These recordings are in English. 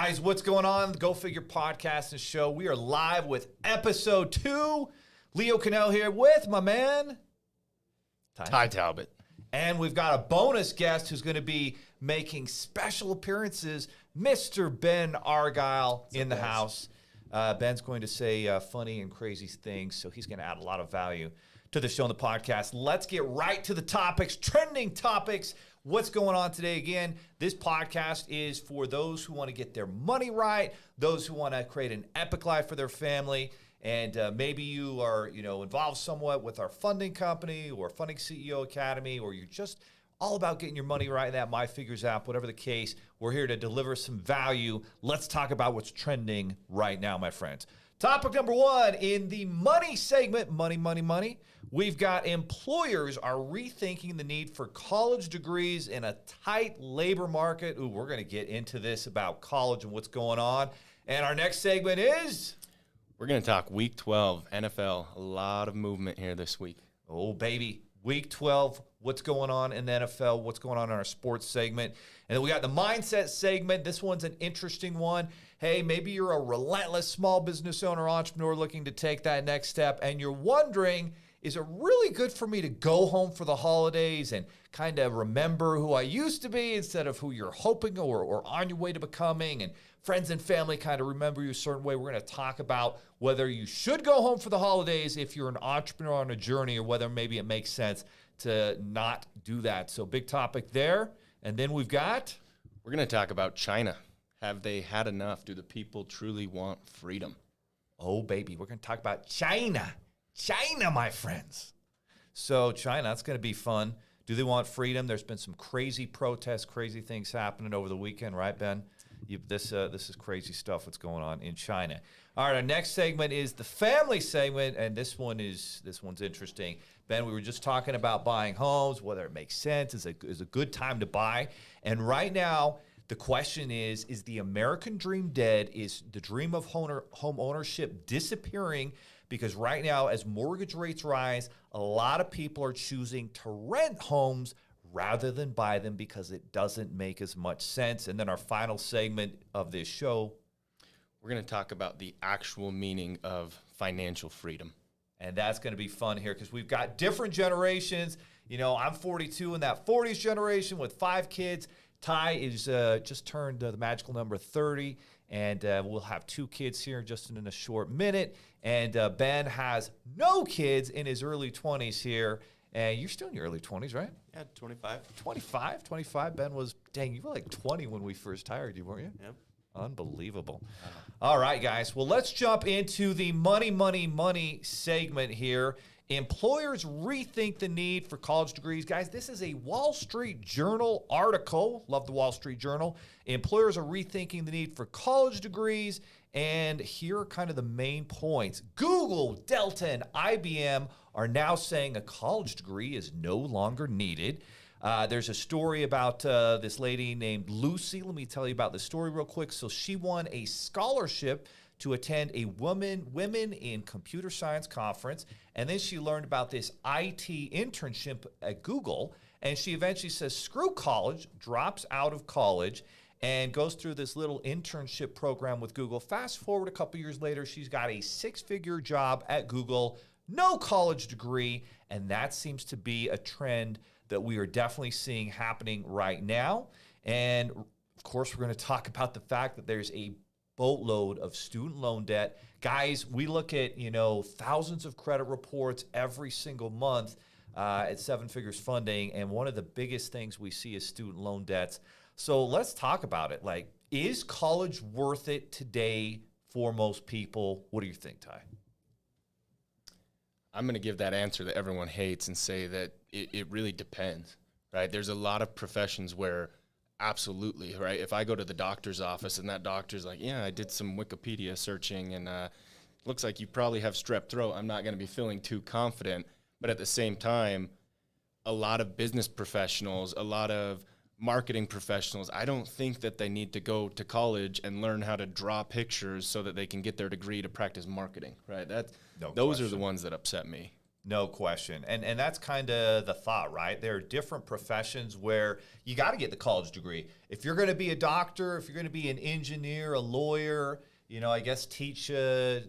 guys, what's going on? Go Figure Podcast and Show. We are live with episode 2. Leo Cannell here with my man, Ty Talbot. And we've got a bonus guest who's going to be making special appearances, Mr. Ben Argyle in the house. Ben's going to say funny and crazy things, so he's going to add a lot of value to the show and the podcast. Let's get right to the topics, trending topics. What's going on today? Again, this podcast is for those who want to get their money right, those who want to create an epic life for their family, and maybe you are, involved somewhat with our funding company or Funding CEO Academy, or you're just all about getting your money right in that My Figures app, whatever the case. We're here to deliver some value. Let's talk about what's trending right now, my friends. Topic number 1 in the money segment, money. We've got employers are rethinking the need for college degrees in a tight labor market. Ooh, we're going to get into this about college and what's going on. And our next segment is... We're going to talk Week 12, NFL. A lot of movement here this week. Oh, baby. Week 12, what's going on in the NFL, what's going on in our sports segment. And then we got the mindset segment. This one's an interesting one. Hey, maybe you're a relentless small business owner, entrepreneur looking to take that next step, and you're wondering, is it really good for me to go home for the holidays and kind of remember who I used to be instead of who you're hoping or on your way to becoming, and friends and family kind of remember you a certain way? We're going to talk about whether you should go home for the holidays if you're an entrepreneur on a journey, or whether maybe it makes sense to not do that. So big topic there. And then we're going to talk about China. Have they had enough? Do the people truly want freedom? Oh, baby. We're going to talk about China. China, my friends. So China, that's going to be fun. Do they want freedom? There's been some crazy protests, crazy things happening over the weekend, right, Ben? This is crazy stuff what's going on in China. All right, our next segment is the family segment, and this one's interesting. Ben, we were just talking about buying homes, whether it makes sense, is a good time to buy. And right now, the question is the American dream dead? Is the dream of home ownership disappearing? Because right now, as mortgage rates rise, a lot of people are choosing to rent homes rather than buy them because it doesn't make as much sense. And then our final segment of this show, we're going to talk about the actual meaning of financial freedom. And that's going to be fun here because we've got different generations. I'm 42 in that 40s generation with 5 kids. Ty is just turned the magical number 30, and we'll have 2 kids here just in a short minute. And Ben has no kids in his early 20s here. And you're still in your early 20s, right? Yeah, 25. 25? Ben was, you were like 20 when we first hired you, weren't you? Yep. Unbelievable. All right, guys. Well, let's jump into the money segment here. Employers rethink the need for college degrees. Guys, this is a Wall Street Journal article. Love the Wall Street Journal. Employers are rethinking the need for college degrees. And here are kind of the main points. Google, Delta, and IBM are now saying a college degree is no longer needed. There's a story about this lady named Lucy. Let me tell you about the story real quick. So she won a scholarship to attend a Women in Computer Science conference, and then she learned about this IT internship at Google, and she eventually says, screw college, drops out of college, and goes through this little internship program with Google. Fast forward a couple years later, she's got a 6-figure job at Google, no college degree, and that seems to be a trend that we are definitely seeing happening right now. And of course, we're going to talk about the fact that there's a boatload of student loan debt. Guys, we look at, thousands of credit reports every single month at 7 Figures Funding, and one of the biggest things we see is student loan debts. So let's talk about it. Like, is college worth it today for most people? What do you think, Ty? I'm going to give that answer that everyone hates and say that it really depends, right? There's a lot of professions where absolutely, right? If I go to the doctor's office and that doctor's like, yeah, I did some Wikipedia searching and looks like you probably have strep throat, I'm not going to be feeling too confident. But at the same time, a lot of business professionals, a lot of marketing professionals, I don't think that they need to go to college and learn how to draw pictures so that they can get their degree to practice marketing, right? Those are the ones that upset me. No question. And that's kind of the thought, right? There are different professions where you got to get the college degree. If you're going to be a doctor, if you're going to be an engineer, a lawyer, I guess teach a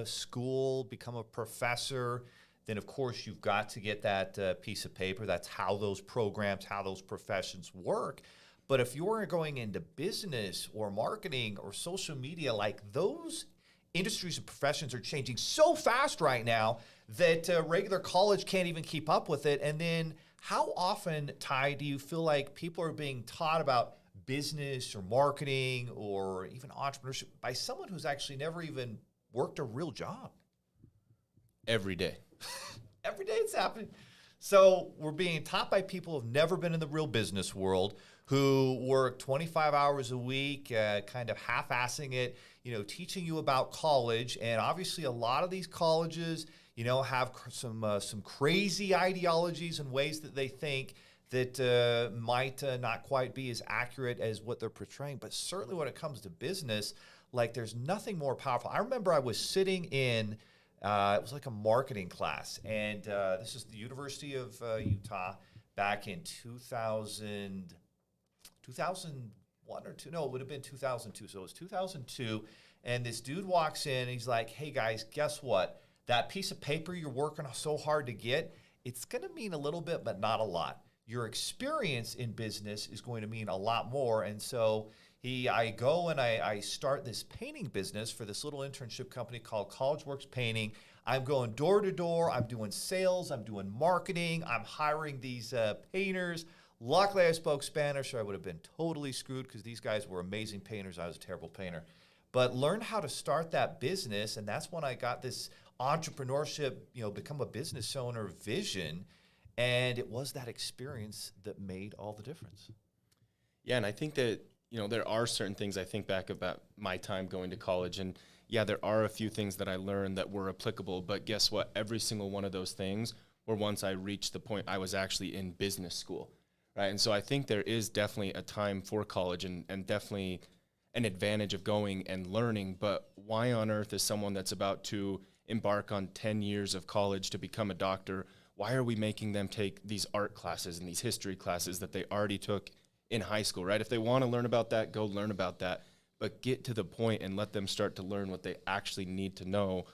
school, become a professor, then of course you've got to get that piece of paper. That's how those programs, how those professions work. But if you're going into business or marketing or social media, like those industries and professions are changing so fast right now that regular college can't even keep up with it. And then how often, Ty, do you feel like people are being taught about business or marketing or even entrepreneurship by someone who's actually never even worked a real job? Every day. Every day it's happening. So we're being taught by people who've never been in the real business world, who work 25 hours a week, kind of half-assing it, teaching you about college. And obviously a lot of these colleges, have some crazy ideologies and ways that they think that might not quite be as accurate as what they're portraying. But certainly when it comes to business, like there's nothing more powerful. I remember I was sitting in, it was like a marketing class, and this is the University of Utah back in 2001 or two. No, it would have been 2002. So it was 2002. And this dude walks in and he's like, hey guys, guess what? That piece of paper you're working so hard to get, it's going to mean a little bit, but not a lot. Your experience in business is going to mean a lot more. And so I go and I start this painting business for this little internship company called CollegeWorks Painting. I'm going door to door. I'm doing sales. I'm doing marketing. I'm hiring these painters. Luckily, I spoke Spanish, or I would have been totally screwed because these guys were amazing painters. I was a terrible painter. But learned how to start that business, and that's when I got this entrepreneurship, become a business owner vision, and it was that experience that made all the difference. Yeah, and I think that, there are certain things I think back about my time going to college, and yeah, there are a few things that I learned that were applicable, but guess what? Every single one of those things were once I reached the point I was actually in business school. Right, and so I think there is definitely a time for college and definitely an advantage of going and learning, but why on earth is someone that's about to embark on 10 years of college to become a doctor, why are we making them take these art classes and these history classes that they already took in high school, right? If they want to learn about that, go learn about that, but get to the point and let them start to learn what they actually need to know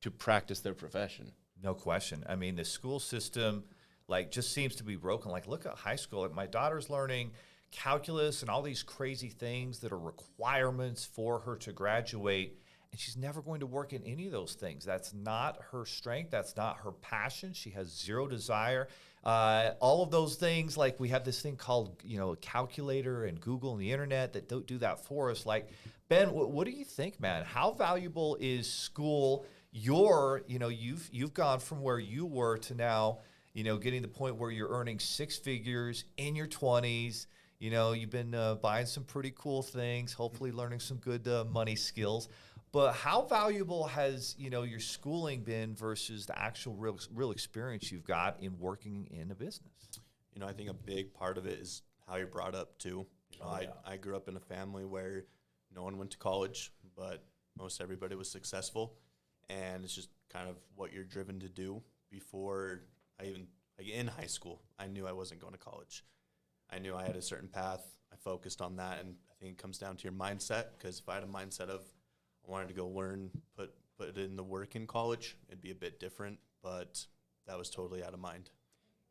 to practice their profession. No question. I mean, the school system just seems to be broken. Like, look at high school. My daughter's learning calculus and all these crazy things that are requirements for her to graduate, and she's never going to work in any of those things. That's not her strength. That's not her passion. She has zero desire. All of those things, like we have this thing called, a calculator and Google and the internet that don't do that for us. Like, Ben, what do you think, man? How valuable is school? You've gone from where you were to now, getting to the point where you're earning six figures in your 20s. You've been buying some pretty cool things, hopefully learning some good money skills. But how valuable has, your schooling been versus the actual real experience you've got in working in a business? I think a big part of it is how you're brought up too. I grew up in a family where no one went to college, but most everybody was successful. And it's just kind of what you're driven to do. Before in high school, I knew I wasn't going to college. I knew I had a certain path. I focused on that, and I think it comes down to your mindset, because if I had a mindset of I wanted to go learn, put it in the work in college, it'd be a bit different, but that was totally out of mind.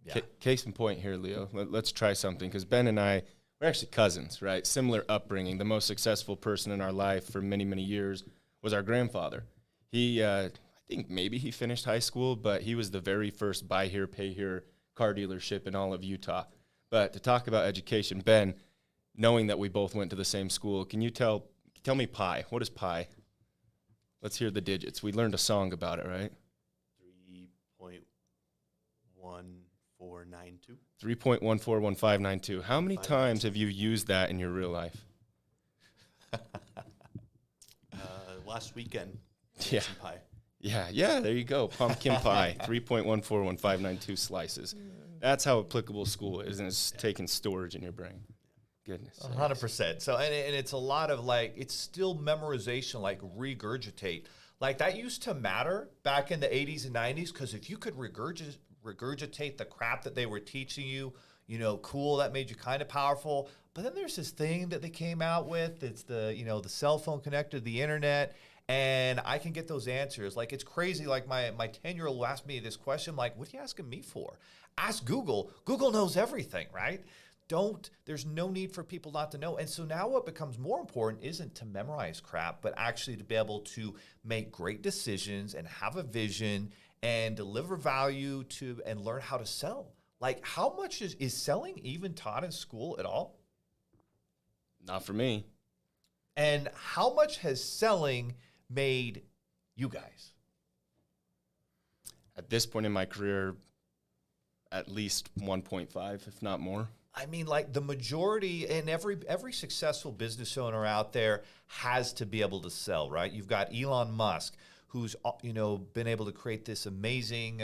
Yeah. Case in point here, Leo. Let's try something, because Ben and I, we're actually cousins, right? Similar upbringing. The most successful person in our life for many, many years was our grandfather. He, I think maybe he finished high school, but he was the very first buy here, pay here car dealership in all of Utah. But to talk about education, Ben, knowing that we both went to the same school, can you tell me pi? What is pi? Let's hear the digits. We learned a song about it, right? 3.1492. 3.141592. How many times have you used that in your real life? Last weekend. Yeah. Some pie. Yeah, there you go. Pumpkin pie, 3.141592 slices. That's how applicable school is, and it's taking storage in your brain. Goodness. 100%. So, and it's a lot of it's still memorization, regurgitate. Like that used to matter back in the 80s and 90s because if you could regurgitate the crap that they were teaching you, cool, that made you kind of powerful. But then there's this thing that they came out with. It's the cell phone connected to the internet. And I can get those answers. Like, it's crazy. Like, my 10-year-old will ask me this question. I'm like, what are you asking me for? Ask Google. Google knows everything, right? There's no need for people not to know. And so now what becomes more important isn't to memorize crap, but actually to be able to make great decisions and have a vision and deliver value to and learn how to sell. Like, how much is selling even taught in school at all? Not for me. And how much has selling made you guys? At this point in my career, at least 1.5, if not more. I mean, like the majority and every successful business owner out there has to be able to sell, right? You've got Elon Musk, who's been able to create this amazing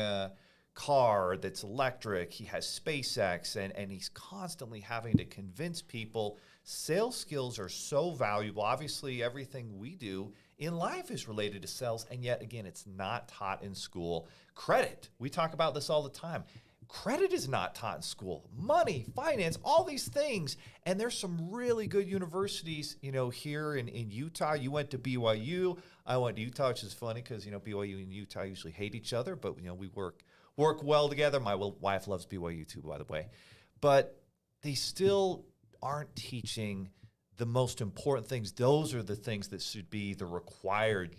car that's electric. He has SpaceX, and he's constantly having to convince people. Sales skills are so valuable. Obviously, everything we do in life is related to sales, and yet again, it's not taught in school. Credit, we talk about this all the time. Credit is not taught in school. Money, finance, all these things. And there's some really good universities, here in Utah. You went to BYU. I went to Utah, which is funny because, BYU and Utah usually hate each other, but, we work well together. My wife loves BYU too, by the way. But they still aren't teaching the most important things. Those are the things that should be the required,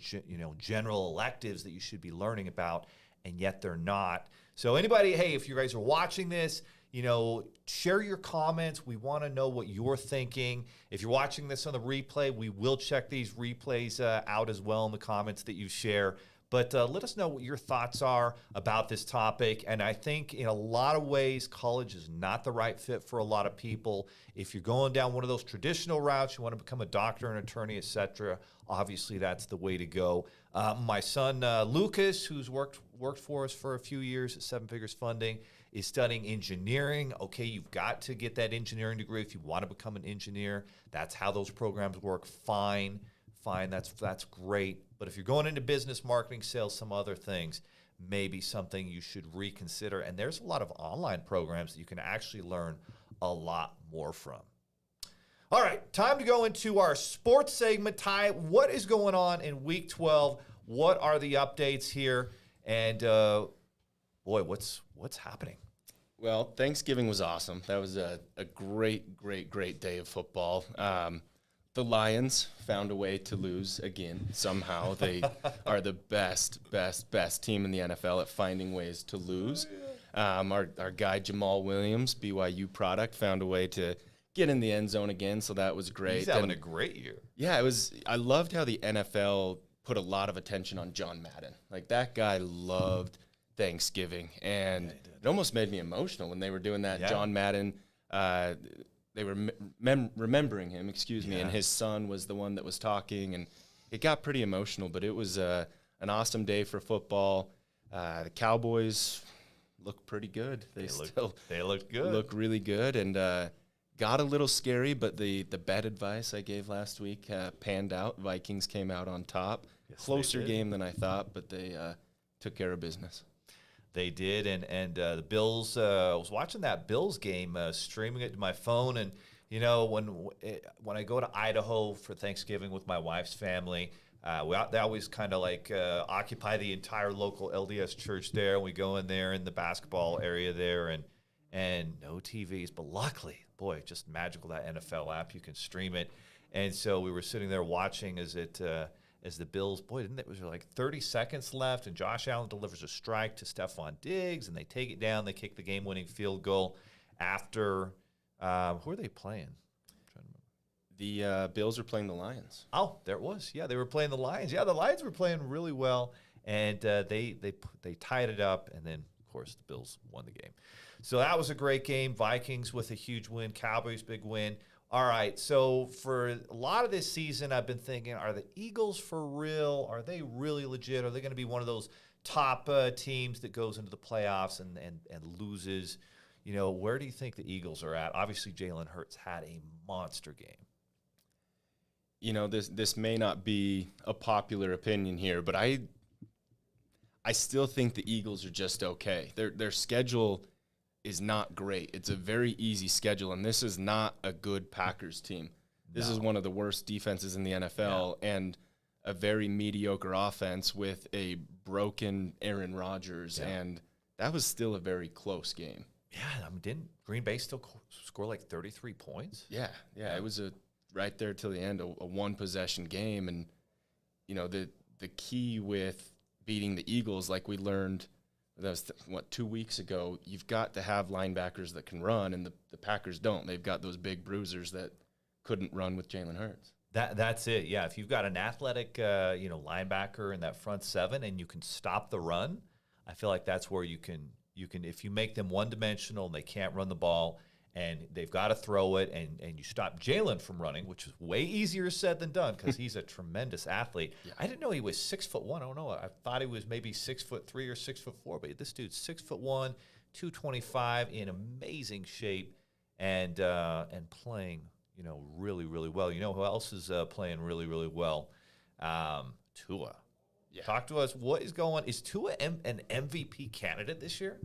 general electives that you should be learning about, and yet they're not. So anybody, hey, if you guys are watching this, share your comments. We want to know what you're thinking. If you're watching this on the replay, we will check these replays out as well in the comments that you share. But let us know what your thoughts are about this topic. And I think in a lot of ways, college is not the right fit for a lot of people. If you're going down one of those traditional routes, you want to become a doctor, an attorney, etc., obviously that's the way to go. My son, Lucas, who's worked for us for a few years at Seven Figures Funding, is studying engineering. Okay, you've got to get that engineering degree if you want to become an engineer. That's how those programs work. Fine, that's great. But if you're going into business, marketing, sales, some other things, maybe something you should reconsider. And there's a lot of online programs that you can actually learn a lot more from. All right, time to go into our sports segment. Ty, what is going on in Week 12? What are the updates here? And, boy, what's happening? Well, Thanksgiving was awesome. That was a great day of football. The Lions found a way to lose again. Somehow they are the best team in the NFL at finding ways to lose. Our guy Jamal Williams, BYU product, found a way to get in the end zone again, so that was great. He's having a great year. Yeah, it was. I loved how the NFL put a lot of attention on John Madden. Like, that guy loved Thanksgiving, and it almost made me emotional when they were doing that. Yeah. John Madden, they were remembering him, and his son was the one that was talking, and it got pretty emotional, but it was an awesome day for football. The Cowboys look pretty good. They looked good. Look really good, and got a little scary, but the bet advice I gave last week panned out. Vikings came out on top. Yes, closer game than I thought, but they took care of business. They did, and the Bills. I was watching that Bills game, streaming it to my phone, and when I go to Idaho for Thanksgiving with my wife's family, they always kind of like occupy the entire local LDS church there. And we go in there in the basketball area there, and no TVs, but luckily, boy, just magical, that NFL app, you can stream it. And so we were sitting there watching as the Bills, it was like 30 seconds left, and Josh Allen delivers a strike to Stephon Diggs, and they take it down. They kick the game-winning field goal after who are they playing? The Bills are playing the Lions. Oh, there it was. Yeah, they were playing the Lions. Yeah, the Lions were playing really well, and they tied it up, and then, of course, the Bills won the game. So that was a great game. Vikings with a huge win. Cowboys, big win. All right, so for a lot of this season, I've been thinking, are the Eagles for real? Are they really legit? Are they going to be one of those top teams that goes into the playoffs and loses? Where do you think the Eagles are at? Obviously, Jalen Hurts had a monster game. you know, this may not be a popular opinion here, but I still think the Eagles are just okay. Their schedule is not great. It's a very easy schedule, and this is not a good Packers team. This is one of the worst defenses in the NFL, and a very mediocre offense with a broken Aaron Rodgers, and that was still a very close game. Yeah, I mean, didn't Green Bay still score like 33 points? Yeah, it was right there till the end, a one-possession game, and you know the key with beating the Eagles, like we learned, that was 2 weeks ago, you've got to have linebackers that can run, and the Packers don't. They've got those big bruisers that couldn't run with Jalen Hurts. That's it. Yeah, if you've got an athletic, linebacker in that front seven, and you can stop the run, I feel like that's where you can if you make them one-dimensional and they can't run the ball, and they've got to throw it, and you stop Jalen from running, which is way easier said than done because he's a tremendous athlete. Yeah. I didn't know he was 6'1". I don't know. I thought he was maybe 6'3" or 6'4", but this dude's 6'1", 225, in amazing shape, and playing, really, really well. You know who else is playing really, really well? Tua. Yeah. Talk to us. What is going? Is Tua an MVP candidate this year?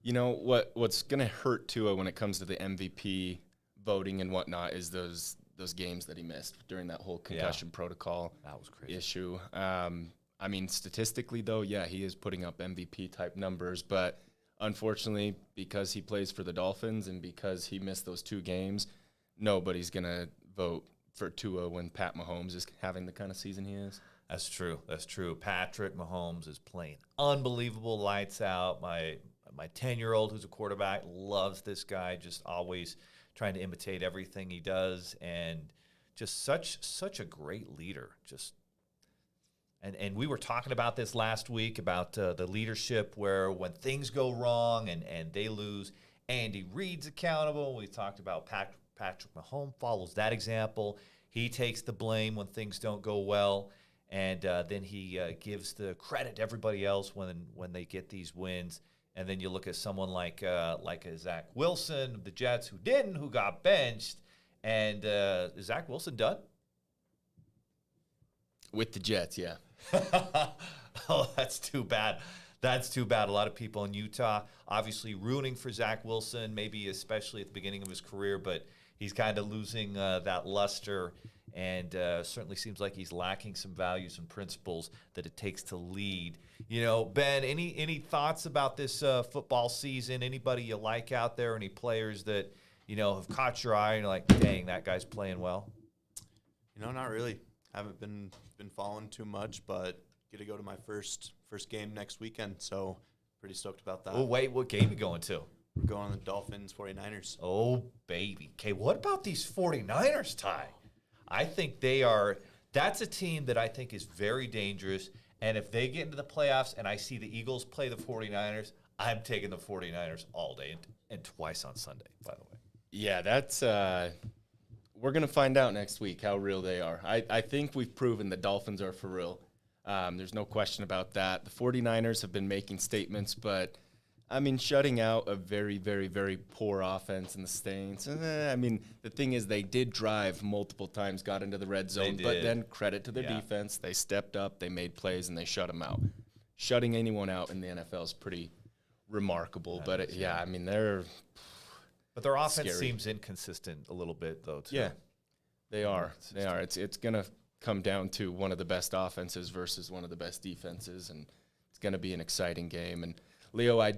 You know what's going to hurt Tua when it comes to the MVP voting and whatnot is those games that he missed during that whole concussion protocol. That was crazy. Issue. I mean, statistically though, yeah, he is putting up MVP type numbers, but unfortunately, because he plays for the Dolphins and because he missed those 2 games, nobody's going to vote for Tua when Pat Mahomes is having the kind of season he is. That's true. Patrick Mahomes is playing unbelievable, lights out. My 10-year-old who's a quarterback loves this guy, just always trying to imitate everything he does, and just such a great leader. And we were talking about this last week about the leadership where when things go wrong and they lose, Andy Reid's accountable. We talked about Patrick Mahomes follows that example. He takes the blame when things don't go well. And then he gives the credit to everybody else when they get these wins. And then you look at someone like a Zach Wilson of the Jets who got benched. And is Zach Wilson done? With the Jets, yeah. Oh, that's too bad. That's too bad. A lot of people in Utah obviously rooting for Zach Wilson, maybe especially at the beginning of his career, but he's kind of losing that luster. And certainly seems like he's lacking some values and principles that it takes to lead. Ben, any thoughts about this football season? Anybody you like out there? Any players that have caught your eye and you're like, dang, that guy's playing well? Not really. Haven't been following too much, but get to go to my first game next weekend, so pretty stoked about that. Oh wait, what game are you going to? We're going on the Dolphins 49ers. Oh baby. Okay, what about these 49ers, Ty? I think that's a team that I think is very dangerous. And if they get into the playoffs and I see the Eagles play the 49ers, I'm taking the 49ers all day and twice on Sunday, by the way. Yeah, that's we're going to find out next week how real they are. I think we've proven the Dolphins are for real. There's no question about that. The 49ers have been making statements, but I mean, shutting out a very, very, very poor offense in the Saints. I mean, the thing is they did drive multiple times, got into the red zone, but then credit to their defense. They stepped up, they made plays, and they shut them out. Shutting anyone out in the NFL is pretty remarkable. But, I mean, they're But their offense scary. seems inconsistent a little bit, though, too. Yeah, they are. They are. It's going to come down to one of the best offenses versus one of the best defenses, and it's going to be an exciting game. And Leo, I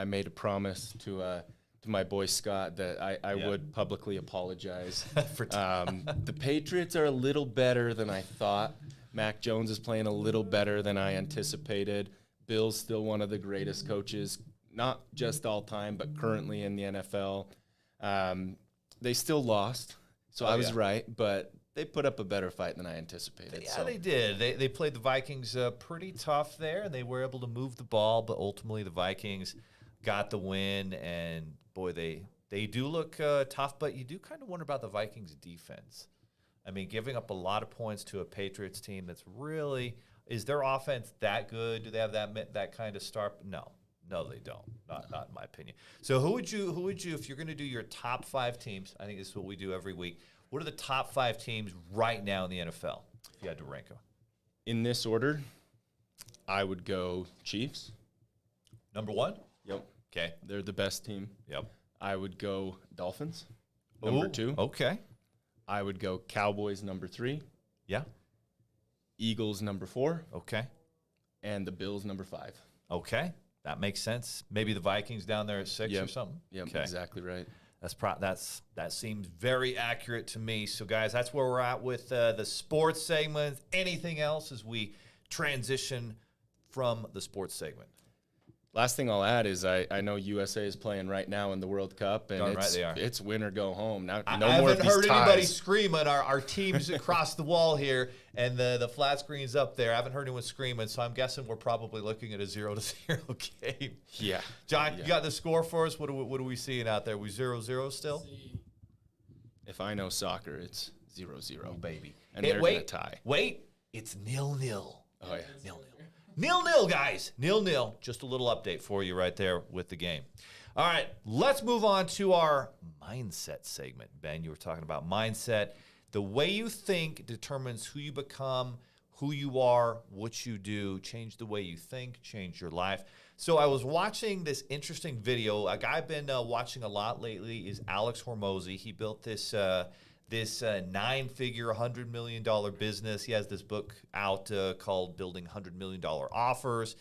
made a promise to my boy Scott that I would publicly apologize. The Patriots are a little better than I thought. Mac Jones is playing a little better than I anticipated. Bill's still one of the greatest coaches, not just all time, but currently in the NFL. They still lost, so I was right, but they put up a better fight than I anticipated. Yeah, they did. They played the Vikings pretty tough there, and they were able to move the ball, but ultimately the Vikings got the win, and boy, they do look tough, but you do kind of wonder about the Vikings defense. I mean, giving up a lot of points to a Patriots team that's really – is their offense that good? Do they have that kind of start? No, they don't. Not in my opinion. So who would you if you're going to do your top 5 teams, I think this is what we do every week, What are the top 5 teams right now in the NFL, if you had to rank them? In this order, I would go Chiefs. Number 1? Yep. Okay. They're the best team. Yep. I would go Dolphins, number 2. Okay. I would go Cowboys, number 3. Yeah. Eagles, number 4. Okay. And the Bills, number 5. Okay. That makes sense. Maybe the Vikings down there at 6 or something? Yep, okay. exactly right. That seems very accurate to me. So, guys, that's where we're at with the sports segment. Anything else as we transition from the sports segment? Last thing I'll add is I know USA is playing right now in the World Cup, and it's win or go home. Now, no I more of haven't these heard ties. anybody screaming. Our team's across the wall here, and the flat screen's up there. I haven't heard anyone screaming, so I'm guessing we're probably looking at a 0-0 game. Yeah. John, you got the score for us? What are we seeing out there? We 0-0 still? If I know soccer, it's 0-0. Oh, baby. And they're going to tie. Wait, it's 0-0. Oh, yeah. 0-0. 0-0, guys. 0-0. Just a little update for you right there with the game. All right, let's move on to our mindset segment. Ben, you were talking about mindset. The way you think determines who you become, who you are, what you do. Change the way you think, change your life. So I was watching this interesting video. A guy I've been watching a lot lately is Alex Hormozi. He built this 9-figure, $100 million business. He has this book out called Building $100 Million Offers.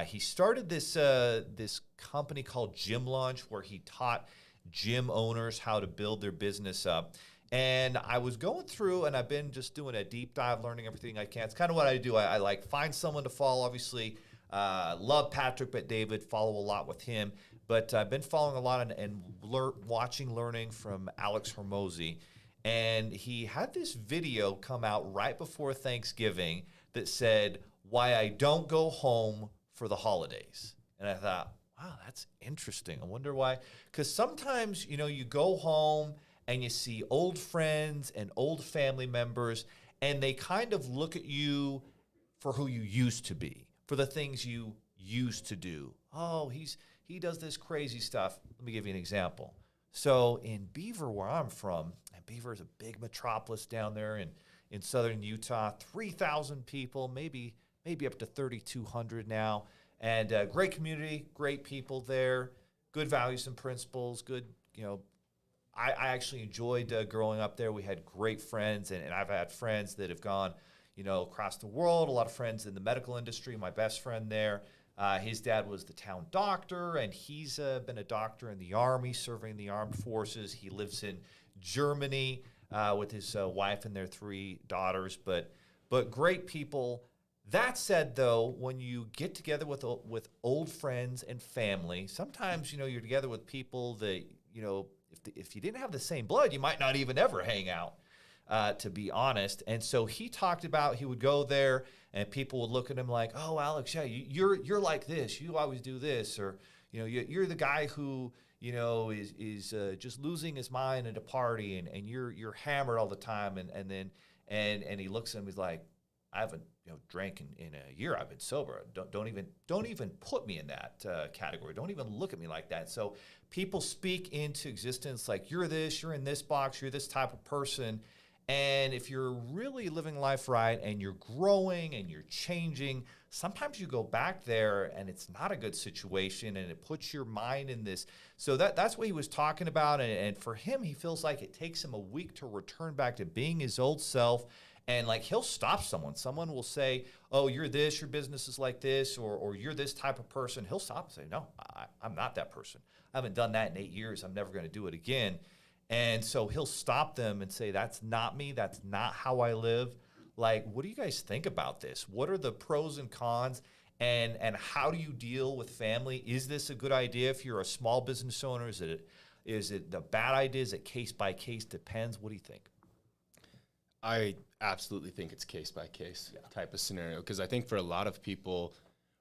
He started this company called Gym Launch, where he taught gym owners how to build their business up. And I was going through, and I've been just doing a deep dive, learning everything I can. It's kind of what I do. I like find someone to follow. Obviously, love Patrick Bet-David, follow a lot with him. But I've been following a lot and watching, learning from Alex Hormozi. And he had this video come out right before Thanksgiving that said, why I don't go home for the holidays. And I thought, wow, that's interesting. I wonder why. Because sometimes, you go home and you see old friends and old family members, and they kind of look at you for who you used to be, for the things you used to do. Oh, he does this crazy stuff. Let me give you an example. So in Beaver, where I'm from, and Beaver is a big metropolis down there in southern Utah, 3,000 people, maybe up to 3,200 now, and great community, great people there, good values and principles, good, I actually enjoyed growing up there. We had great friends, and I've had friends that have gone, across the world, a lot of friends in the medical industry. My best friend there, his dad was the town doctor, and he's been a doctor in the Army, serving the armed forces. He lives in Germany with his wife and their 3 daughters, but great people. That said, though, when you get together with old friends and family, sometimes, you're together with people that, if you didn't have the same blood, you might not even ever hang out, to be honest. And so he talked about he would go there and people would look at him like, oh, Alex, yeah, you're like this. You always do this. Or, you're the guy who, is just losing his mind at a party and you're hammered all the time. And he looks at him, he's like, I haven't drank in a year. I've been sober. Don't even put me in that category. Don't even look at me like that. So people speak into existence like you're this, you're in this box, you're this type of person. And if you're really living life right and you're growing and you're changing, sometimes you go back there and it's not a good situation and it puts your mind in this. So that's what he was talking about. And for him, he feels like it takes him a week to return back to being his old self. And like he'll stop someone. Someone will say, oh, you're this, your business is like this, or you're this type of person. He'll stop and say, no, I'm not that person. I haven't done that in 8 years. I'm never going to do it again. And so he'll stop them and say, that's not me. That's not how I live. Like, what do you guys think about this? What are the pros and cons? And how do you deal with family? Is this a good idea if you're a small business owner? Is it the bad idea? Is it case by case? Depends. What do you think? I absolutely think it's case by case type of scenario, because I think for a lot of people,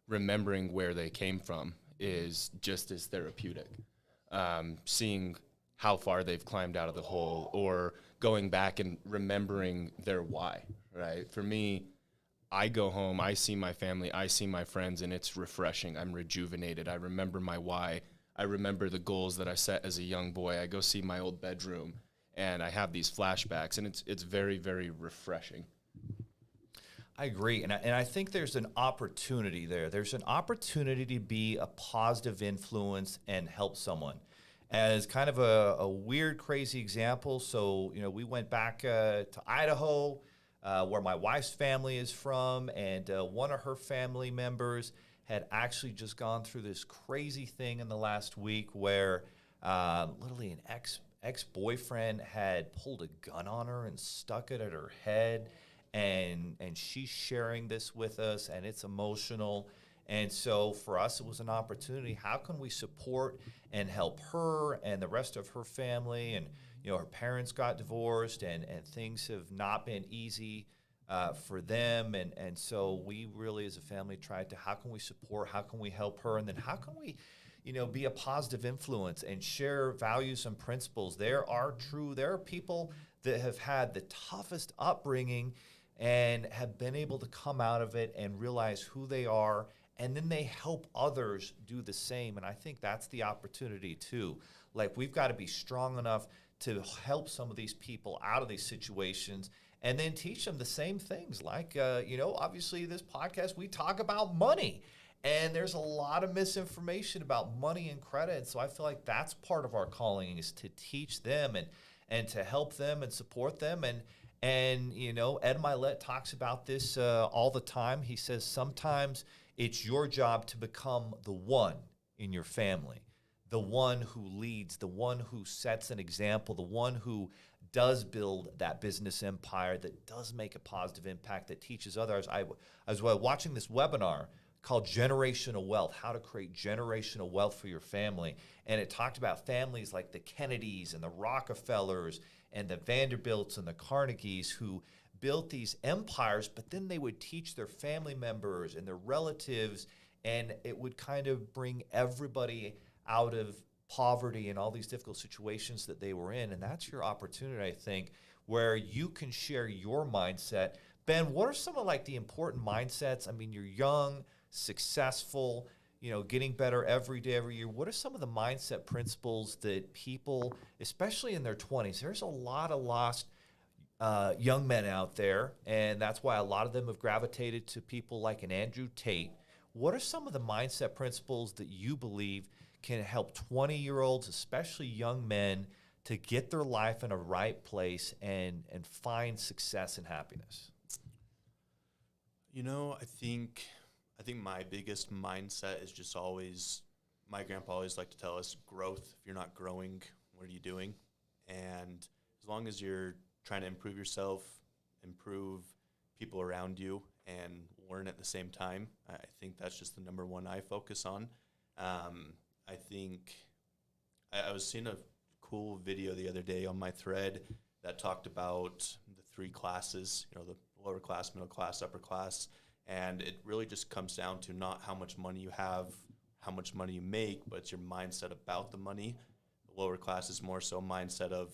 remembering where they came from is just as therapeutic. Seeing how far they've climbed out of the hole, or going back and remembering their why, right? For me, I go home, I see my family, I see my friends, and it's refreshing. I'm rejuvenated. I remember my why. I remember the goals that I set as a young boy. I go see my old bedroom, and I have these flashbacks, and it's very, very refreshing. I agree, and I think there's an opportunity there. There's an opportunity to be a positive influence and help someone. As kind of a weird, crazy example, so we went back to Idaho, where my wife's family is from, and one of her family members had actually just gone through this crazy thing in the last week where literally an ex-boyfriend had pulled a gun on her and stuck it at her head. And she's sharing this with us, and it's emotional. And so for us, it was an opportunity. How can we support and help her and the rest of her family? And her parents got divorced, and things have not been easy for them. And so we really, as a family, tried to, how can we support? How can we help her? And then how can we be a positive influence and share values and principles? There are people that have had the toughest upbringing and have been able to come out of it and realize who they are, and then they help others do the same. And I think that's the opportunity too. Like, we've got to be strong enough to help some of these people out of these situations and then teach them the same things. Like, obviously this podcast, we talk about money, and there's a lot of misinformation about money and credit. And so I feel like that's part of our calling, is to teach them and to help them and support them. And Ed Milet talks about this all the time. He says sometimes it's your job to become the one in your family, the one who leads, the one who sets an example, the one who does build that business empire, that does make a positive impact, that teaches others. I was watching this webinar called Generational Wealth, how to create generational wealth for your family. And it talked about families like the Kennedys and the Rockefellers and the Vanderbilts and the Carnegies, who built these empires, but then they would teach their family members and their relatives, and it would kind of bring everybody out of poverty and all these difficult situations that they were in. And that's your opportunity, I think, where you can share your mindset. Ben, what are some of the important mindsets? I mean, you're young, successful, getting better every day, every year. What are some of the mindset principles that people, especially in their 20s, there's a lot of lost young men out there, and that's why a lot of them have gravitated to people like an Andrew Tate. What are some of the mindset principles that you believe can help 20-year-olds, especially young men, to get their life in a right place and find success and happiness? I think my biggest mindset is just always, my grandpa always liked to tell us, growth. If you're not growing, what are you doing? And as long as you're trying to improve yourself, improve people around you, and learn at the same time, I think that's just the number one I focus on. I think I was seeing a cool video the other day on my thread that talked about the three classes, the lower class, middle class, upper class. And it really just comes down to not how much money you have, how much money you make, but it's your mindset about the money. The lower class is more so mindset of,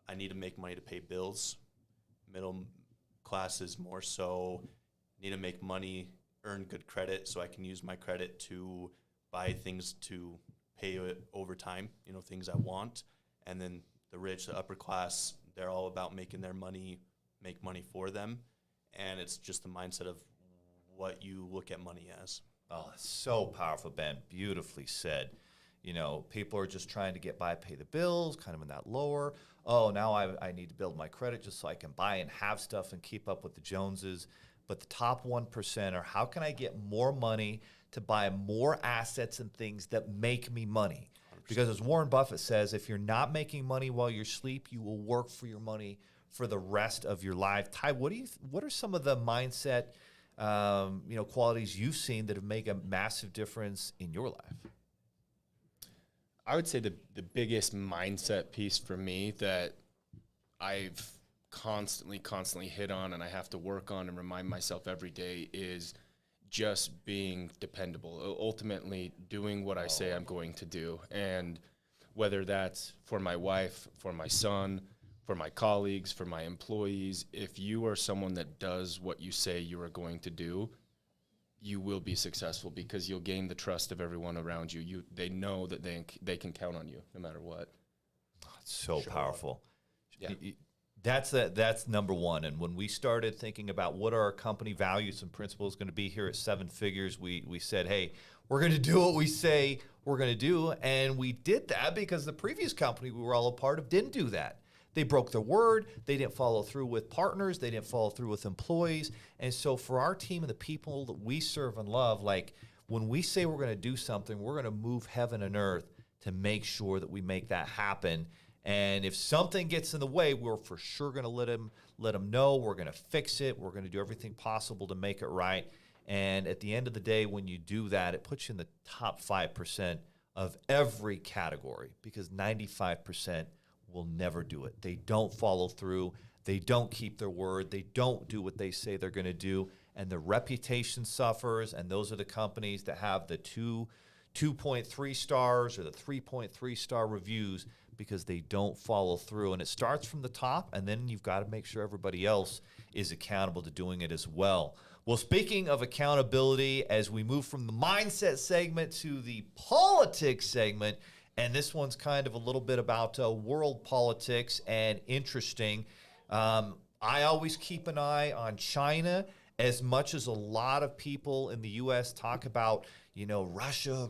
I need to make money to pay bills. Middle class is more so, need to make money, earn good credit so I can use my credit to buy things to pay it over time, things I want. And then the rich, the upper class, they're all about making their money, make money for them. And it's just the mindset of what you look at money as. Oh, that's so powerful, Ben. Beautifully said. People are just trying to get by, pay the bills, kind of in that lower. Oh, now I need to build my credit just so I can buy and have stuff and keep up with the Joneses. But the top 1% are, how can I get more money to buy more assets and things that make me money? 100%. Because as Warren Buffett says, if you're not making money while you sleep, you will work for your money for the rest of your life. Ty, what are some of the mindset qualities you've seen that have made a massive difference in your life? I would say the biggest mindset piece for me that I've constantly hit on and I have to work on and remind myself every day is just being dependable, ultimately doing what I say I'm going to do. And whether that's for my wife, for my son, for my colleagues, for my employees, if you are someone that does what you say you are going to do, you will be successful because you'll gain the trust of everyone around you. They know that they can count on you no matter what. It's so powerful. Yeah. That's number one. And when we started thinking about what are our company values and principles going to be here at Seven Figures, we said, hey, we're going to do what we say we're going to do. And we did that because the previous company we were all a part of didn't do that. They broke their word. They didn't follow through with partners. They didn't follow through with employees. And so for our team and the people that we serve and love, like when we say we're going to do something, we're going to move heaven and earth to make sure that we make that happen. And if something gets in the way, we're for sure going to let them know. We're going to fix it. We're going to do everything possible to make it right. And at the end of the day, when you do that, it puts you in the top 5% of every category because 95% will never do it. They don't follow through. They don't keep their word. They don't do what they say they're going to do. And the reputation suffers. And those are the companies that have the 2.3 stars or the 3.3 star reviews because they don't follow through. And it starts from the top, and then you've got to make sure everybody else is accountable to doing it as well. Well, speaking of accountability, as we move from the mindset segment to the politics segment, and this one's kind of a little bit about world politics and interesting. I always keep an eye on China as much as a lot of people in the U.S. talk about, Russia.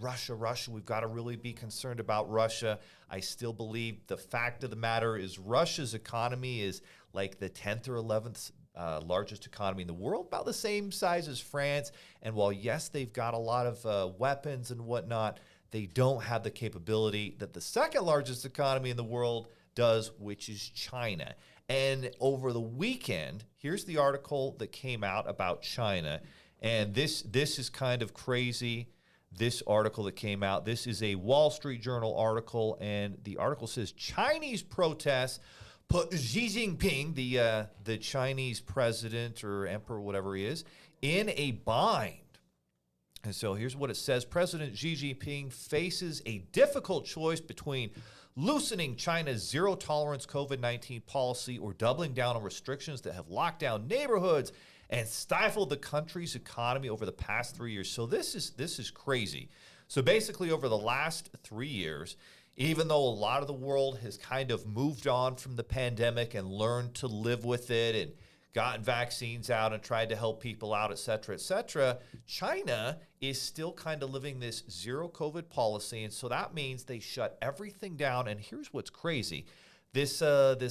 We've got to really be concerned about Russia. I still believe the fact of the matter is Russia's economy is like the 10th or 11th largest economy in the world, about the same size as France. And while, yes, they've got a lot of weapons and whatnot, they don't have the capability that the second largest economy in the world does, which is China. And over the weekend, here's the article that came out about China. And this is kind of crazy, this article that came out. This is a Wall Street Journal article, and the article says Chinese protests put Xi Jinping, the Chinese president or emperor, whatever he is, in a bind. And so here's what it says. President Xi Jinping faces a difficult choice between loosening China's zero-tolerance COVID-19 policy or doubling down on restrictions that have locked down neighborhoods and stifled the country's economy over the past 3 years. So this is crazy. So basically over the last 3 years, even though a lot of the world has kind of moved on from the pandemic and learned to live with it and gotten vaccines out and tried to help people out, et cetera, China is still kind of living this zero COVID policy. And so that means they shut everything down. And here's what's crazy. This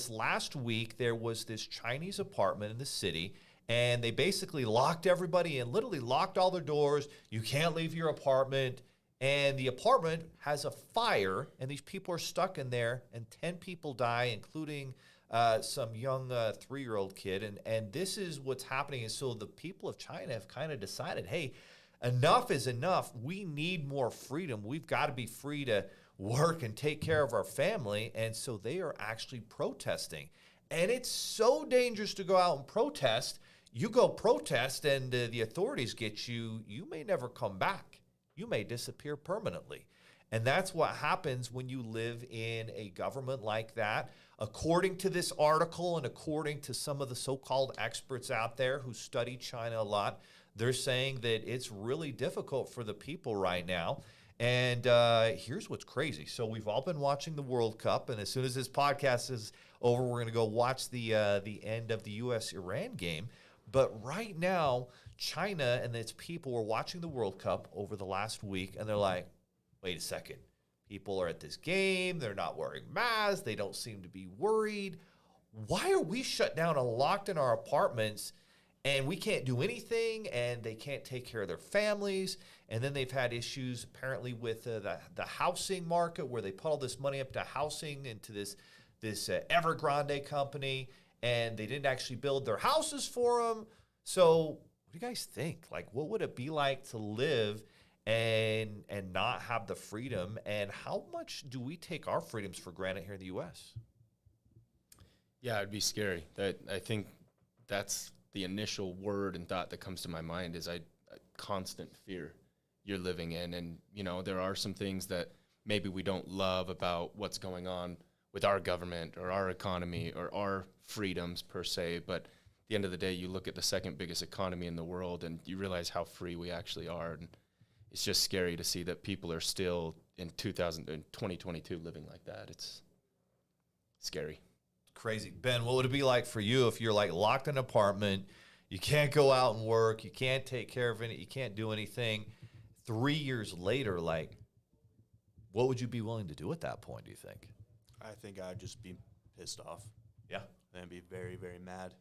last week, there was this Chinese apartment in the city, and they basically locked everybody in, literally locked all their doors. You can't leave your apartment. And the apartment has a fire, and these people are stuck in there, and 10 people die, including some young 3-year-old kid. And this is what's happening. And so the people of China have kind of decided, hey, enough is enough. We need more freedom. We've got to be free to work and take care of our family. And so they are actually protesting. And it's so dangerous to go out and protest. You go protest and the authorities get you, you may never come back. You may disappear permanently. And that's what happens when you live in a government like that. According to this article and according to some of the so-called experts out there who study China a lot, they're saying that it's really difficult for the people right now. And here's what's crazy. So we've all been watching the World Cup, and as soon as this podcast is over, we're going to go watch the end of the U.S.-Iran game. But right now, China and its people were watching the World Cup over the last week, and they're like, wait a second. People are at this game. They're not wearing masks. They don't seem to be worried. Why are we shut down and locked in our apartments, and we can't do anything, and they can't take care of their families? And then they've had issues apparently with the housing market, where they put all this money up to housing into this Evergrande company, and they didn't actually build their houses for them. So what do you guys think? Like, what would it be like to live and not have the freedom? And how much do we take our freedoms for granted here in the U.S.? Yeah, it'd be scary. I think that's the initial word and thought that comes to my mind is a constant fear you're living in. And, there are some things that maybe we don't love about what's going on with our government or our economy or our freedoms per se. But at the end of the day, you look at the second biggest economy in the world and you realize how free we actually are. And it's just scary to see that people are still in 2022 living like that. It's scary. crazy. Ben, what would it be like for you if you're like locked in an apartment, you can't go out and work, you can't take care of it, you can't do anything? 3 years later, like, what would you be willing to do at that point, do you think? I think I'd just be pissed off Yeah. and be very, very mad.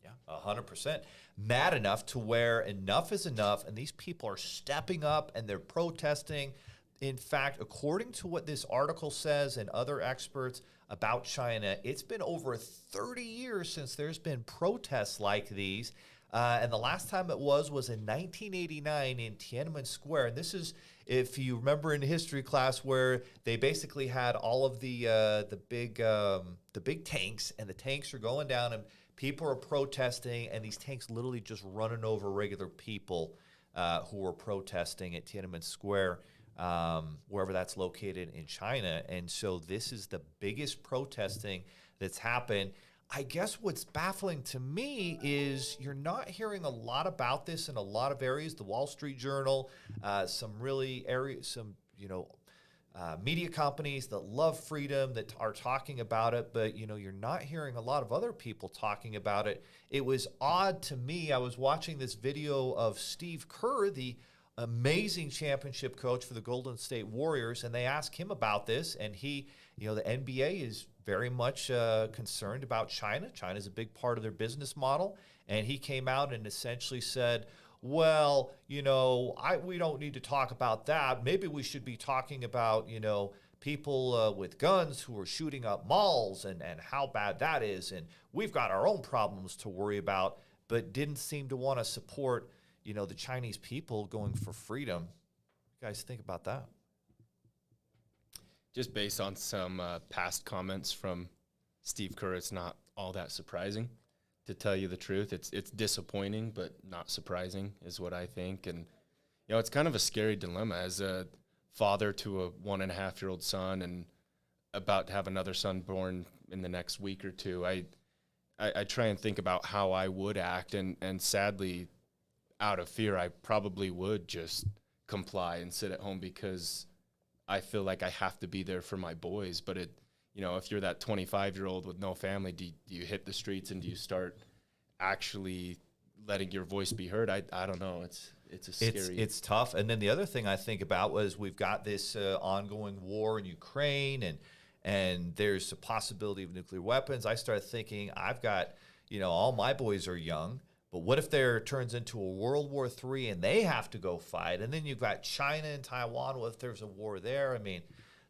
Yeah, 100%. Mad enough to where enough is enough, and these people are stepping up and they're protesting. In fact, according to what this article says and other experts about China, it's been over 30 years since there's been protests like these. And the last time it was in 1989 in Tiananmen Square. And this is, if you remember in history class, where they basically had all of the big tanks, and the tanks are going down, and people are protesting, and these tanks literally just running over regular people who were protesting at Tiananmen Square, wherever that's located in China. And so this is the biggest protesting that's happened. I guess what's baffling to me is you're not hearing a lot about this in a lot of areas. The Wall Street Journal, media companies that love freedom that are talking about it, but you're not hearing a lot of other people talking about it. It was odd to me. I was watching this video of Steve Kerr, the amazing championship coach for the Golden State Warriors, and they asked him about this, and he, the NBA is very much concerned about China. China's a big part of their business model, and he came out and essentially said, well, we don't need to talk about that. Maybe we should be talking about, people with guns who are shooting up malls and how bad that is, and we've got our own problems to worry about, but didn't seem to want to support the Chinese people going for freedom. You guys think about that? Just based on some past comments from Steve Kerr, it's not all that surprising, to tell you the truth. It's disappointing, but not surprising is what I think. And, it's kind of a scary dilemma as a father to a 1.5-year-old son and about to have another son born in the next week or two. I try and think about how I would act, and sadly, out of fear, I probably would just comply and sit at home because I feel like I have to be there for my boys. But if you're that 25-year-old with no family, do you hit the streets and do you start actually letting your voice be heard? I don't know. It's a scary. It's tough. And then the other thing I think about was we've got this ongoing war in Ukraine, and there's a possibility of nuclear weapons. I started thinking, I've got, all my boys are young. But what if there turns into a World War III and they have to go fight? And then you've got China and Taiwan. What if there's a war there? I mean,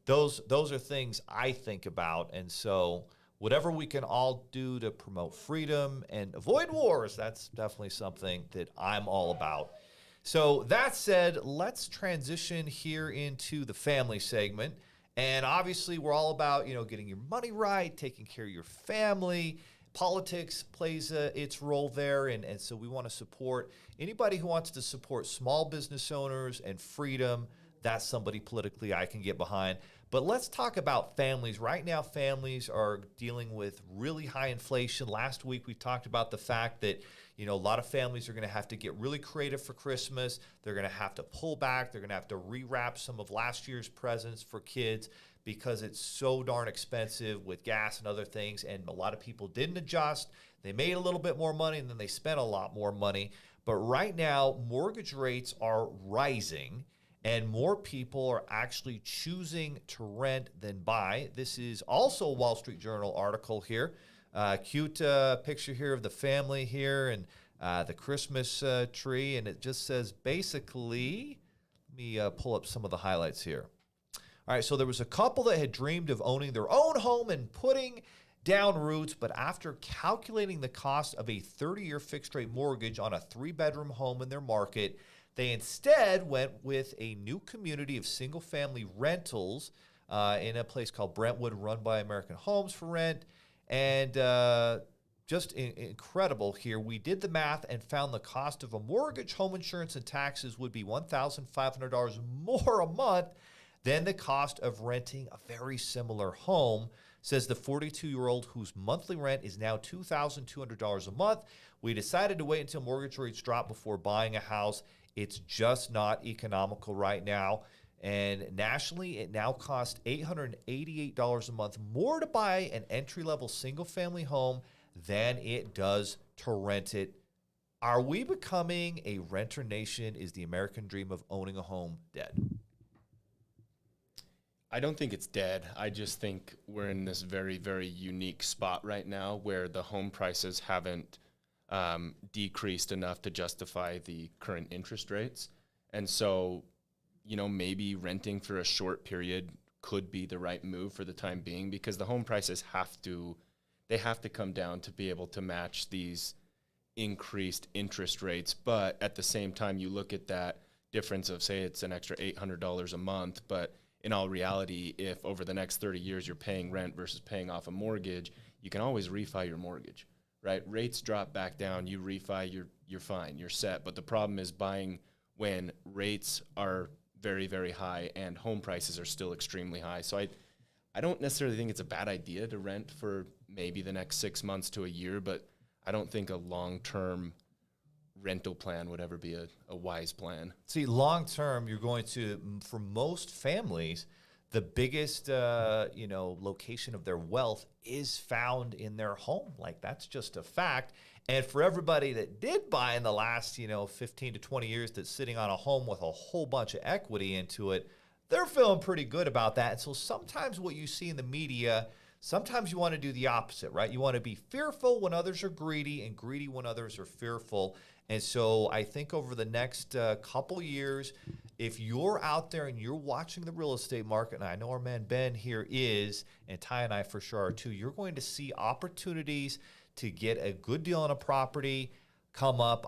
those are things I think about. And so whatever we can all do to promote freedom and avoid wars, that's definitely something that I'm all about. So that said, let's transition here into the family segment. And obviously we're all about, getting your money right, taking care of your family. Politics plays its role there, and so we want to support anybody who wants to support small business owners and freedom. That's somebody politically I can get behind. But let's talk about families. Right now, families are dealing with really high inflation. Last week, we talked about the fact that, a lot of families are going to have to get really creative for Christmas. They're going to have to pull back. They're going to have to rewrap some of last year's presents for kids because it's so darn expensive with gas and other things. And a lot of people didn't adjust. They made a little bit more money, and then they spent a lot more money. But right now, mortgage rates are rising, and more people are actually choosing to rent than buy. This is also a Wall Street Journal article here. Cute picture here of the family here and the Christmas tree. And it just says basically, let me pull up some of the highlights here. All right, so there was a couple that had dreamed of owning their own home and putting down roots, but after calculating the cost of a 30-year fixed-rate mortgage on a 3-bedroom home in their market, they instead went with a new community of single-family rentals in a place called Brentwood, run by American Homes for Rent. And just incredible here. We did the math and found the cost of a mortgage, home insurance, and taxes would be $1,500 more a month than the cost of renting a very similar home, says the 42-year-old whose monthly rent is now $2,200 a month. We decided to wait until mortgage rates drop before buying a house. It's just not economical right now. And nationally, it now costs $888 a month more to buy an entry-level single-family home than it does to rent it. Are we becoming a renter nation? Is the American dream of owning a home dead? I don't think it's dead. I just think we're in this very, very unique spot right now where the home prices haven't decreased enough to justify the current interest rates. And so, maybe renting for a short period could be the right move for the time being, because the home prices have to come down to be able to match these increased interest rates. But at the same time, you look at that difference of, say, it's an extra $800 a month, but in all reality, if over the next 30 years you're paying rent versus paying off a mortgage, you can always refi your mortgage, right? Rates drop back down, you refi, you're fine, you're set. But the problem is buying when rates are very, very high and home prices are still extremely high. So I don't necessarily think it's a bad idea to rent for maybe the next 6 months to a year, but I don't think a long-term rental plan would ever be a wise plan. See, long term, you're going to, for most families, the biggest, location of their wealth is found in their home. Like, that's just a fact. And for everybody that did buy in the last, 15 to 20 years that's sitting on a home with a whole bunch of equity into it, they're feeling pretty good about that. And so sometimes what you see in the media, sometimes you want to do the opposite, right? You want to be fearful when others are greedy and greedy when others are fearful. And so I think over the next couple years, if you're out there and you're watching the real estate market, and I know our man Ben here is, and Ty and I for sure are too, you're going to see opportunities to get a good deal on a property come up.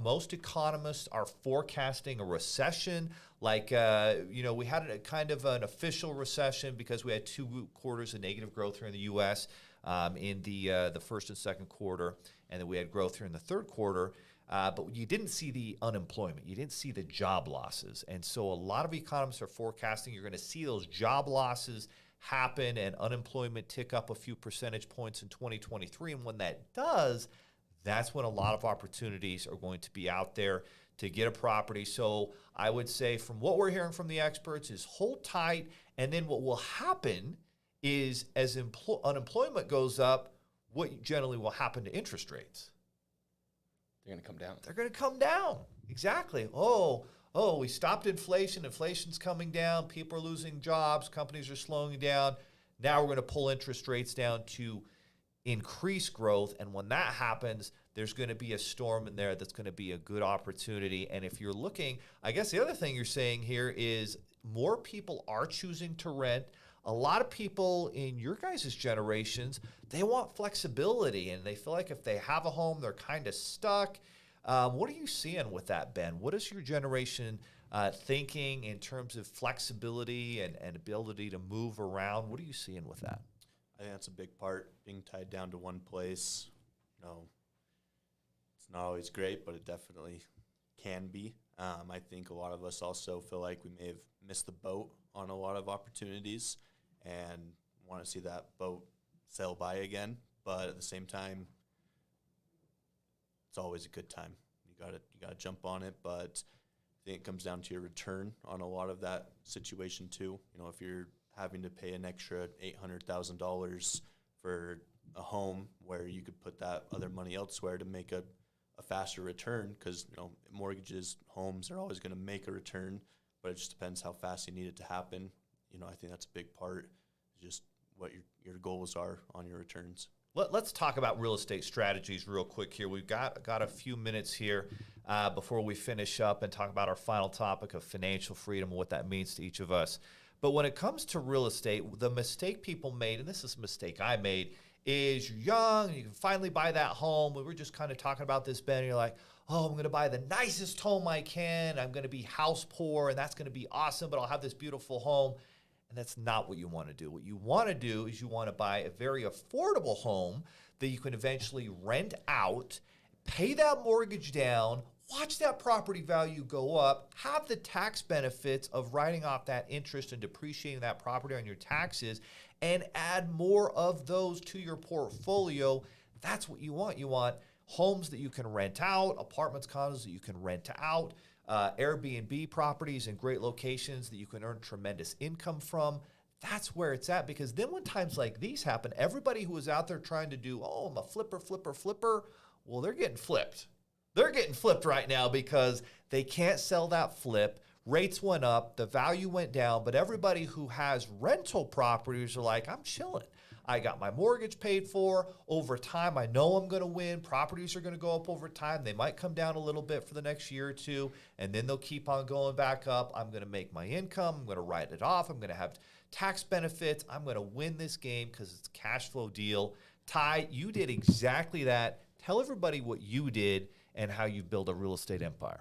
Most economists are forecasting a recession. Like, we had a kind of an official recession because we had 2 quarters of negative growth here in the U.S. In the first and second quarter, and then we had growth here in the third quarter. But you didn't see the unemployment. You didn't see the job losses. And so a lot of economists are forecasting you're going to see those job losses happen and unemployment tick up a few percentage points in 2023. And when that does, that's when a lot of opportunities are going to be out there to get a property. So I would say from what we're hearing from the experts is hold tight. And then what will happen is as unemployment goes up, what generally will happen to interest rates? They're going to come down. They're going to come down. Exactly. Oh, we stopped inflation. Inflation's coming down. People are losing jobs. Companies are slowing down. Now we're going to pull interest rates down to increase growth. And when that happens, there's going to be a storm in there that's going to be a good opportunity. And if you're looking, I guess the other thing you're saying here is more people are choosing to rent. A lot of people in your guys' generations, they want flexibility, and they feel like if they have a home, they're kind of stuck. What are you seeing with that, Ben? What is your generation thinking in terms of flexibility and ability to move around? What are you seeing with that? I think that's a big part, being tied down to one place. It's not always great, but it definitely can be. I think a lot of us also feel like we may have missed the boat on a lot of opportunities and want to see that boat sail by again. But at the same time, it's always a good time. You gotta jump on it. But I think it comes down to your return on a lot of that situation too. If you're having to pay an extra $800,000 for a home where you could put that other money elsewhere to make a faster return, because mortgages, homes are always going to make a return, but it just depends how fast you need it to happen. I think that's a big part, just what your goals are on your returns. Let's talk about real estate strategies real quick here. We've got a few minutes here before we finish up and talk about our final topic of financial freedom and what that means to each of us. But when it comes to real estate, the mistake people made, and this is a mistake I made, is you're young, you can finally buy that home. We were just kind of talking about this, Ben, and you're like, I'm going to buy the nicest home I can. I'm going to be house poor, and that's going to be awesome, but I'll have this beautiful home. And that's not what you want to do. What you want to do is you want to buy a very affordable home that you can eventually rent out, pay that mortgage down, watch that property value go up, have the tax benefits of writing off that interest and depreciating that property on your taxes, and add more of those to your portfolio. That's what you want. You want homes that you can rent out, apartments, condos that you can rent out. Airbnb properties in great locations that you can earn tremendous income from. That's where it's at, because then when times like these happen, everybody who is out there trying to do, oh, I'm a flipper, well, they're getting flipped. They're getting flipped right now because they can't sell that flip. Rates went up, the value went down, but everybody who has rental properties are like, I'm chilling. I got my mortgage paid for. Over time, I know I'm going to win. Properties are going to go up over time. They might come down a little bit for the next year or two, and then they'll keep on going back up. I'm going to make my income. I'm going to write it off. I'm going to have tax benefits. I'm going to win this game because it's a cash flow deal. Ty, you did exactly that. Tell everybody what you did and how you build a real estate empire.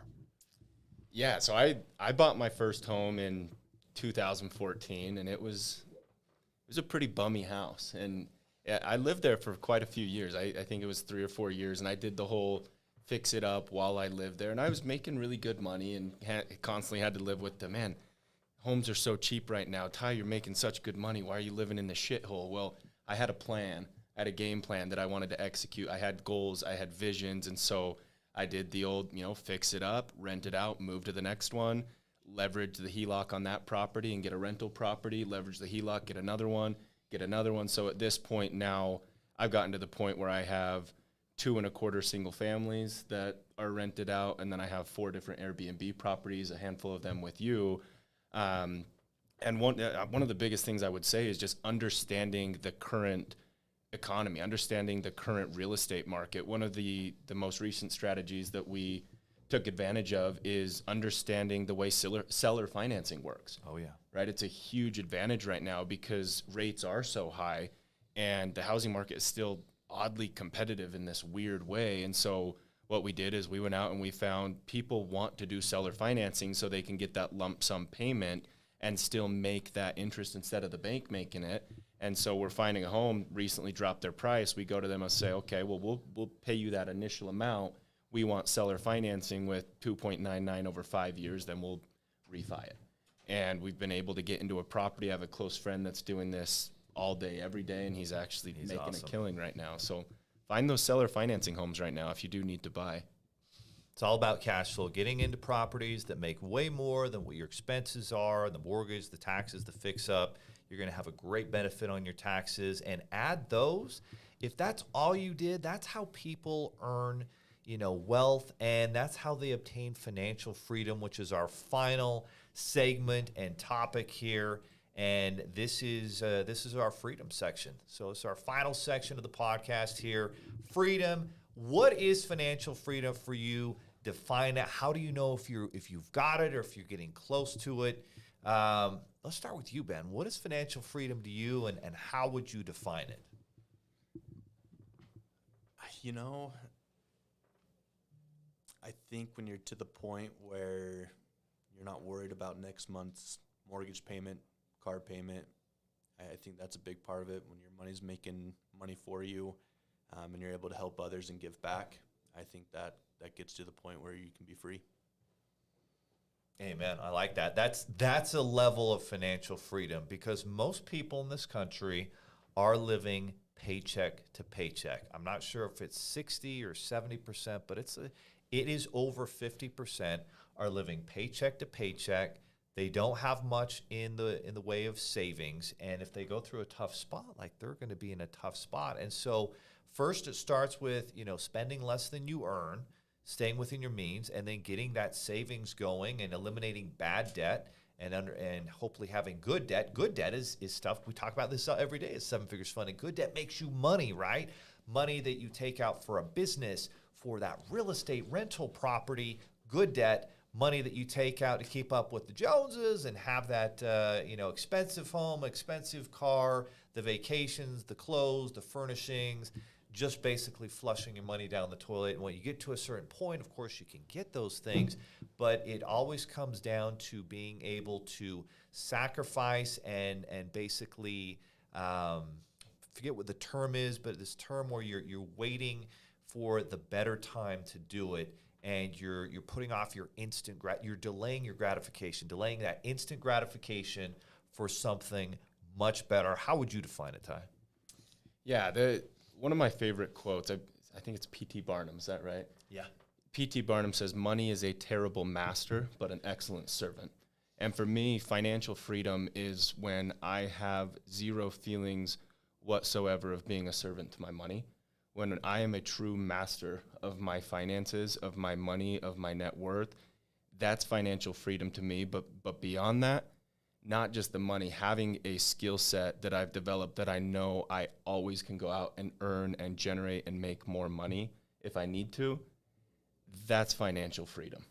Yeah, so I bought my first home in 2014, and it was a pretty bummy house. And I lived there for quite a few years. I think it was 3 or 4 years, and I did the whole fix it up while I lived there. And I was making really good money and constantly had to live with the, man, homes are so cheap right now. Ty, you're making such good money. Why are you living in the shithole? Well, I had a plan. I had a game plan that I wanted to execute. I had goals. I had visions. And so I did the old, fix it up, rent it out, move to the next one, leverage the HELOC on that property and get a rental property, leverage the HELOC, get another one. So at this point now, I've gotten to the point where I have 2 1/4 single families that are rented out, and then I have 4 different Airbnb properties, a handful of them with you. And one of the biggest things I would say is just understanding the current economy, understanding the current real estate market. One of the most recent strategies that we took advantage of is understanding the way seller financing works. Oh, yeah. Right? It's a huge advantage right now because rates are so high and the housing market is still oddly competitive in this weird way. And so what we did is we went out and we found people want to do seller financing so they can get that lump sum payment and still make that interest instead of the bank making it. And so we're finding a home, recently dropped their price. We go to them and say, okay, well, we'll pay you that initial amount. We want seller financing with 2.99 over 5 years, then we'll refi it. And we've been able to get into a property. I have a close friend that's doing this all day, every day, and he's making awesome. A killing right now. So find those seller financing homes right now if you do need to buy. It's all about cash flow, getting into properties that make way more than what your expenses are, the mortgage, the taxes, the fix-up. You're going to have a great benefit on your taxes, and add those. If that's all you did, that's how people earn, wealth, and that's how they obtain financial freedom, which is our final segment and topic here. And this is our freedom section. So it's our final section of the podcast here. Freedom. What is financial freedom for you? Define it. How do you know if you've got it or if you're getting close to it? Let's start with you, Ben. What is financial freedom to you, and how would you define it? I think when you're to the point where you're not worried about next month's mortgage payment, car payment, I think that's a big part of it. When your money's making money for you, and you're able to help others and give back, I think that gets to the point where you can be free. Amen. I like that. That's a level of financial freedom, because most people in this country are living paycheck to paycheck. I'm not sure if it's 60 or 70%, but it is over 50% are living paycheck to paycheck. They don't have much in the way of savings, and if they go through a tough spot, like, they're going to be in a tough spot. And so first it starts with, spending less than you earn, staying within your means, and then getting that savings going and eliminating bad debt and hopefully having good debt. Good debt is stuff. We talk about this every day. It's Seven Figures Funding. Good debt makes you money, right? Money that you take out for a business, for that real estate rental property. Good debt, money that you take out to keep up with the Joneses and have that expensive home, expensive car, the vacations, the clothes, the furnishings, just basically flushing your money down the toilet. And when you get to a certain point, of course, you can get those things, but it always comes down to being able to sacrifice and basically, forget what the term is, but this term where you're waiting for the better time to do it, and you're putting off your you're delaying your gratification, delaying that instant gratification for something much better. How would you define it, Ty? Yeah, one of my favorite quotes, I think it's P.T. Barnum, is that right? Yeah. P.T. Barnum says, money is a terrible master, but an excellent servant. And for me, financial freedom is when I have zero feelings whatsoever of being a servant to my money. When I am a true master of my finances, of my money, of my net worth, that's financial freedom to me. But beyond that, not just the money, having a skill set that I've developed that I know I always can go out and earn and generate and make more money if I need to, that's financial freedom.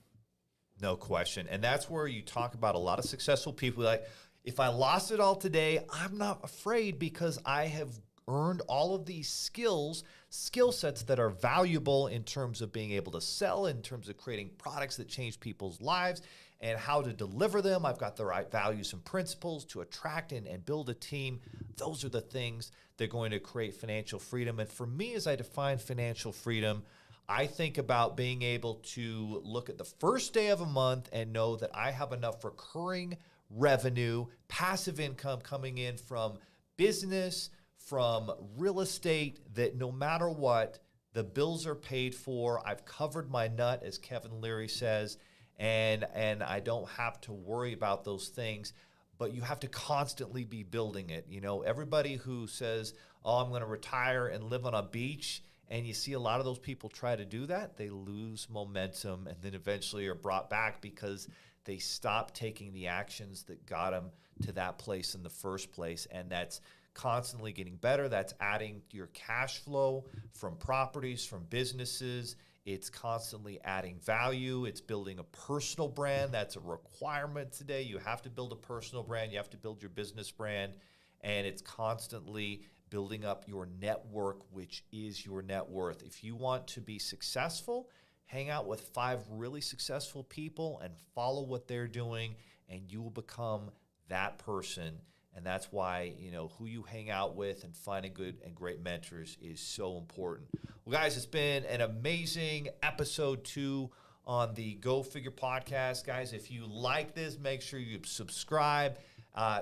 No question. And that's where you talk about a lot of successful people. Like, if I lost it all today, I'm not afraid because I have earned all of these skill sets that are valuable in terms of being able to sell, in terms of creating products that change people's lives and how to deliver them. I've got the right values and principles to attract and build a team. Those are the things that are going to create financial freedom. And for me, as I define financial freedom, I think about being able to look at the first day of a month and know that I have enough recurring revenue, passive income coming in from business, from real estate, that no matter what, the bills are paid for. I've covered my nut, as Kevin Leary says, and I don't have to worry about those things. But you have to constantly be building it. You know, everybody who says, oh, I'm going to retire and live on a beach, and you see a lot of those people try to do that, they lose momentum and then eventually are brought back because they stop taking the actions that got them to that place in the first place. And that's constantly getting better. That's adding to your cash flow from properties, from businesses. It's constantly adding value. It's building a personal brand. That's a requirement today. You have to build a personal brand. You have to build your business brand. And it's constantly building up your network, which is your net worth. If you want to be successful, hang out with 5 really successful people and follow what they're doing, and you will become that person. And that's why, you know, who you hang out with and finding good and great mentors is so important. Well, guys, it's been an amazing episode 2 on the Go Figure podcast. Guys, if you like this, make sure you subscribe.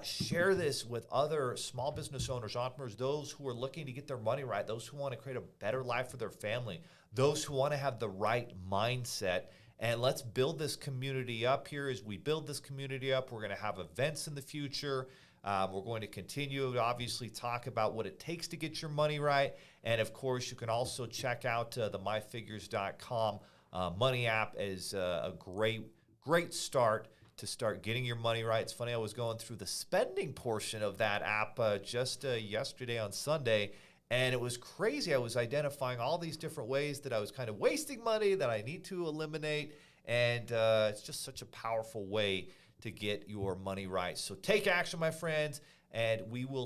Share this with other small business owners, entrepreneurs, those who are looking to get their money right, those who want to create a better life for their family, those who want to have the right mindset. And let's build this community up here. As we build this community up, we're going to have events in the future. We're going to continue to obviously talk about what it takes to get your money right. And of course, you can also check out the myfigures.com money app as a great start to start getting your money right. It's funny, I was going through the spending portion of that app just yesterday on Sunday, and it was crazy. I was identifying all these different ways that I was kind of wasting money that I need to eliminate, and it's just such a powerful way to get your money right. So take action, my friends, and we will